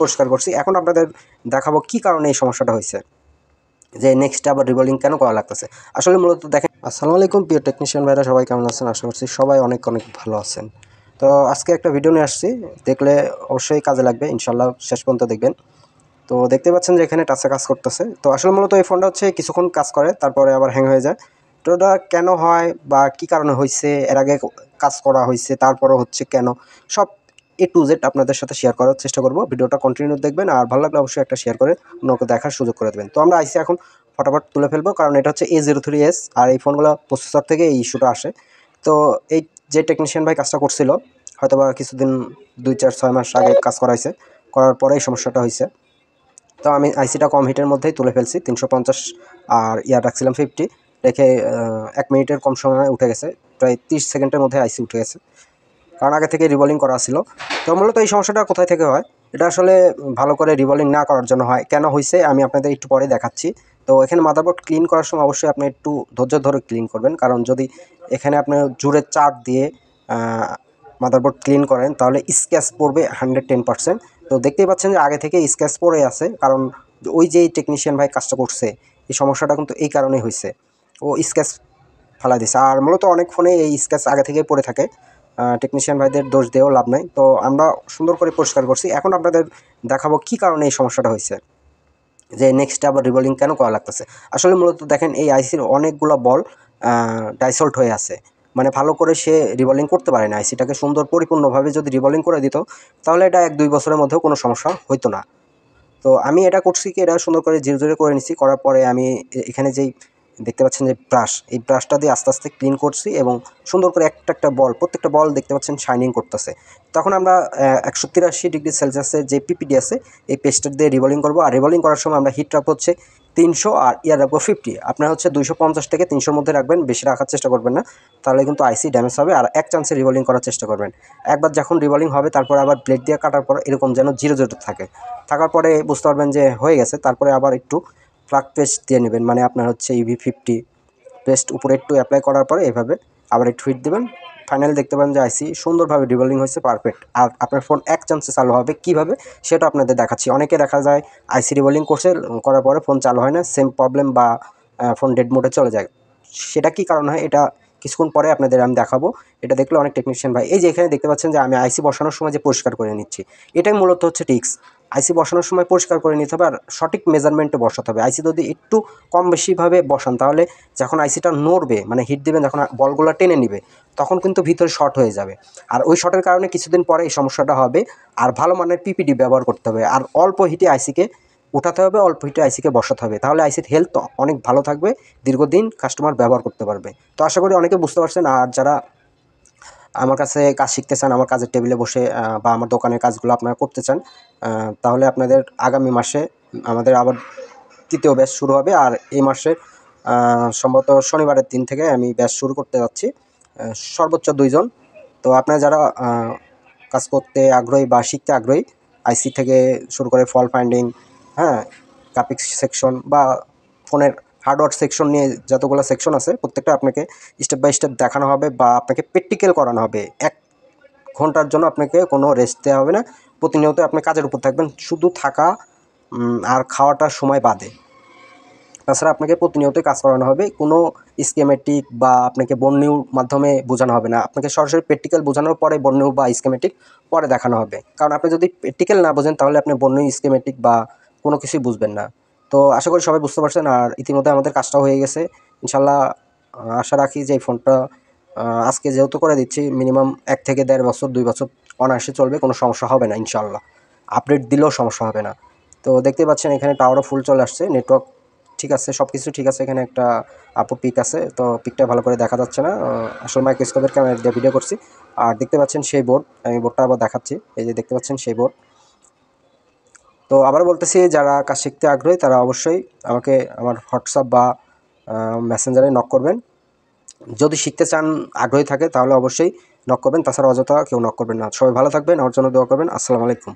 পরিষ্কার করছি। এখন আপনাদের দেখাবো কী কারণে এই সমস্যাটা হয়েছে, যে নেক্সট আবার রিবলিং কেন করা লাগতেছে। আসলে মূলত দেখেন, আসসালামু আলাইকুম প্রিয় টেকনিশিয়ান ভাইরা, সবাই কেমন আছেন? আশা করছি সবাই অনেক অনেক ভালো আছেন। তো আজকে একটা ভিডিও নিয়ে আসছি, দেখলে অবশ্যই কাজে লাগবে, ইনশাল্লাহ শেষ পর্যন্ত দেখবেন। তো দেখতে পাচ্ছেন যে এখানে টাচে কাজ করতেছে। তো আসলে মূলত এই ফোনটা হচ্ছে কিছুক্ষণ কাজ করে, তারপরে আবার হ্যাং হয়ে যায়। তো এটা কেন হয় বা কী কারণে হয়েছে, এর আগে কাজ করা হয়েছে, তারপরে হচ্ছে কেন, সব A to Z আপনাদের সাথে শেয়ার করার চেষ্টা করব। ভিডিওটা কন্টিনিউ দেখবেন, আর ভালো লাগলে অবশ্যই একটা শেয়ার করে অন্যকে দেখার সুযোগ করে দেবেন। তো আমরা আইসি এখন ফটাফট তুলে ফেলবো, কারণ এটা হচ্ছে A03s, আর এই ফোনগুলো প্রসেসর থেকে এই ইস্যুটা আসে। তো এই যে টেকনিশিয়ান ভাই কাজটা করছিল, হয়তো বা কিছুদিন 2-4-6 মাস আগে কাজ করাইছে, করার পরে এই সমস্যাটা হয়েছে। তো আমি আইসিটা কম হিটের মধ্যেই তুলে ফেলছি, 350 আর ইয়ার রাখছিলাম 50, রেখে 1 মিনিটের কম সময়ে উঠে গেছে, প্রায় 30 সেকেন্ডের মধ্যে আইসি উঠে গেছে, কারণ আগে থেকে রিভলিং করা ছিল। তো মূলত এই সমস্যাটা কোথায় থেকে হয়, এটা আসলে ভালো করে রিভলিং না করার জন্য হয়। কেন হয়েছে আমি আপনাদের একটু পরে দেখাচ্ছি। তো এখানে মাদারবোর্ড ক্লিন করার সময় অবশ্যই আপনি একটু ধৈর্য ধরে ক্লিন করবেন, কারণ যদি এখানে আপনি জুড়ে চাপ দিয়ে মাদারবোর্ড ক্লিন করেন তাহলে স্ক্র্যাচ পড়বে 110%। তো দেখতেই পাচ্ছেন যে আগে থেকে স্ক্র্যাচ পড়ে আছে, কারণ ওই যে টেকনিশিয়ান ভাই কাজটা করছে, এই সমস্যাটা কিন্তু এই কারণেই হয়েছে, ও স্ক্র্যাচ ফেলা দিছে। আর মূলত অনেক ফোনে এই স্ক্র্যাচ আগে থেকেই পড়ে থাকে, টেকনিশিয়ান ভাইদের দোষ দিয়েও লাভ নাই। তো আমরা সুন্দর করে পরিষ্কার করছি। এখন আপনাদের দেখাবো কী কারণে এই সমস্যাটা হয়েছে, যে নেক্সট আবার রিভলিং কেন করা লাগতেছে। আসলে মূলত দেখেন এই আইসির অনেকগুলো বল ডাইসল্ট হয়ে আছে, মানে ভালো করে সে রিভলিং করতে পারে না। আইসিটাকে সুন্দর পরিপূর্ণভাবে যদি রিভলিং করে দিত, তাহলে এটা 1-2 বছরের মধ্যেও কোনো সমস্যা হইতো না। তো আমি এটা করছি কি, এটা সুন্দর করে জিরো করে নিচ্ছি, করার পরে আমি এখানে যেই দেখতে পাচ্ছেন যে ব্রাশ, এই ব্রাশটা দিয়ে আস্তে আস্তে ক্লিন করছি, এবং সুন্দর করে একটা বল, প্রত্যেকটা বল দেখতে পাচ্ছেন শাইনিং করতেছে। তখন আমরা 183°C যে পিপিডি আছে, এই পেস্টার দিয়ে রিভলিং করবো। আর রিভলিং করার সময় আমরা হিট রাখবো হচ্ছে 300, আর ইয়ার রাখবো 50। আপনার হচ্ছে 250 থেকে 300-র মধ্যে রাখবেন, বেশি রাখার চেষ্টা করবেন না, তাহলে কিন্তু আইসি ড্যামেজ হবে। আর এক চান্সে রিভলিং করার চেষ্টা করবেন। একবার যখন রিভলিং হবে, তারপরে আবার ব্লেড দিয়ে কাটার পর এরকম যেন জিরো থাকে, থাকার পরে বুঝতে পারবেন যে হয়ে গেছে। তারপরে আবার একটু প্লাগ পেস্ট দিয়ে নেবেন, মানে আপনার হচ্ছে EV50 পেস্ট উপরে একটু অ্যাপ্লাই করার পরে এভাবে আবার একটু হিট দেবেন। ফাইনালি দেখতে পাবেন যে আইসি সুন্দরভাবে রিভলিং হয়েছে, পারফেক্ট। আর আপনার ফোন এক চান্সে চালু হবে কীভাবে সেটা আপনাদের দেখাচ্ছি। অনেকে দেখা যায় আইসি রিভলিং করছে, করার পরে ফোন চালু হয় না, সেম প্রবলেম, বা ফোন ডেড মোডে চলে যায়। সেটা কী কারণ হয়, এটা কিছুক্ষণ পরে আপনাদের আমি দেখাবো। এটা দেখলে অনেক টেকনিশিয়ান ভাই, এই যে এখানে দেখতে পাচ্ছেন যে আমি আইসি বসানোর সময় যে পরিষ্কার করে নিচ্ছি, এটাই মূলত হচ্ছে টিক্স। আইসি বসানোর সময় পরিষ্কার করে নিতে হবে, আর সঠিক মেজারমেন্টে বসাতে হবে। আইসি যদি একটু কম বেশিভাবে বসান, তাহলে যখন আইসিটা নড়বে, মানে হিট দেবেন, যখন বলগুলো টেনে নিবে, তখন কিন্তু ভিতরে শর্ট হয়ে যাবে। আর ওই শর্টের কারণে কিছুদিন পরে এই সমস্যাটা হবে। আর ভালো মানের পিপিডি ব্যবহার করতে হবে, আর অল্প হিটে আইসিকে উঠাতে হবে, অল্প হিটে আইসিকে বসাতে হবে, তাহলে আইসির হেলথ অনেক ভালো থাকবে, দীর্ঘদিন কাস্টমার ব্যবহার করতে পারবে। তো আশা করি অনেকে বুঝতে পারছেন। আর যারা আমার কাছে কাজ শিখতে চান, আমার কাজের টেবিলে বসে বা আমার দোকানের কাজগুলো আপনারা করতে চান, তাহলে আপনাদের আগামী মাসে আমাদের আবার 3য় ব্যাচ শুরু হবে। আর এই মাসের সম্ভবত শনিবারের দিন থেকে আমি ব্যাচ শুরু করতে যাচ্ছি, সর্বোচ্চ 2 জন। তো আপনারা যারা কাজ করতে আগ্রহী বা শিখতে আগ্রহী, আইসি থেকে শুরু করে ফল্ট ফাইন্ডিং, হ্যাঁ, গ্রাফিক্স সেকশন বা ফোনের হার্ডওয়্যার সেকশন নিয়ে যতগুলো সেকশন আছে, প্রত্যেকটা আপনাকে স্টেপ বাই স্টেপ দেখানো হবে, বা আপনাকে প্র্যাকটিক্যাল করানো হবে। 1 ঘন্টার জন্য আপনাকে কোনো রেস্ট দেওয়া হবে না, প্রতিনিয়ত আপনি কাজের উপর থাকবেন, শুধু থাকা আর খাওয়াটার সময় বাদে। তাছাড়া আপনাকে প্রতিনিয়তই কাজ করানো হবে, কোনো স্কেমেটিক বা আপনাকে বর্ণিউর মাধ্যমে বোঝানো হবে না, আপনাকে সরাসরি প্র্যাকটিক্যাল বোঝানোর পরে বর্ণিউ বা স্কেমেটিক পরে দেখানো হবে। কারণ আপনি যদি প্র্যাকটিক্যাল না বোঝেন, তাহলে আপনি বর্ণিউ, স্কেমেটিক বা কোনো কিছুই বুঝবেন না। তো আশা করি সবাই বুঝতে পারছেন। আর ইতিমধ্যে আমাদের কাজটাও হয়ে গেছে ইনশাল্লাহ। আশা রাখি যে এই ফোনটা আজকে যেহেতু করে দিচ্ছি, মিনিমাম 1 থেকে 1.5 বছর, 2 বছর অনায়াসে চলবে, কোনো সমস্যা হবে না ইনশাল্লাহ। আপডেট দিলেও সমস্যা হবে না। তো দেখতে পাচ্ছেন এখানে টাওয়ারও ফুল চলে আসছে, নেটওয়ার্ক ঠিক আছে, সব কিছু ঠিক আছে। এখানে একটা আপু পিক আছে, তো পিকটা ভালো করে দেখা যাচ্ছে না, আসলে মাইক্রোস্কোপের ক্যামেরা দিয়ে ভিডিও করছি। আর দেখতে পাচ্ছেন সেই বোর্ড, আমি বোর্ডটা আবার দেখাচ্ছি, এই যে দেখতে পাচ্ছেন সেই বোর্ড। তো আবার বলতেছি, যারা কাজ শিখতে আগ্রহী তারা অবশ্যই আমাকে আমার হোয়াটসঅ্যাপ বা মেসেঞ্জারে নক করবেন। যদি শিখতে চান, আগ্রহী থাকে, তাহলে অবশ্যই নক করবেন, তাছাড়া অযথা কেউ নক করবেন না। সবাই ভালো থাকবেন, আমার জন্য দোয়া করবেন। আসসালামু আলাইকুম।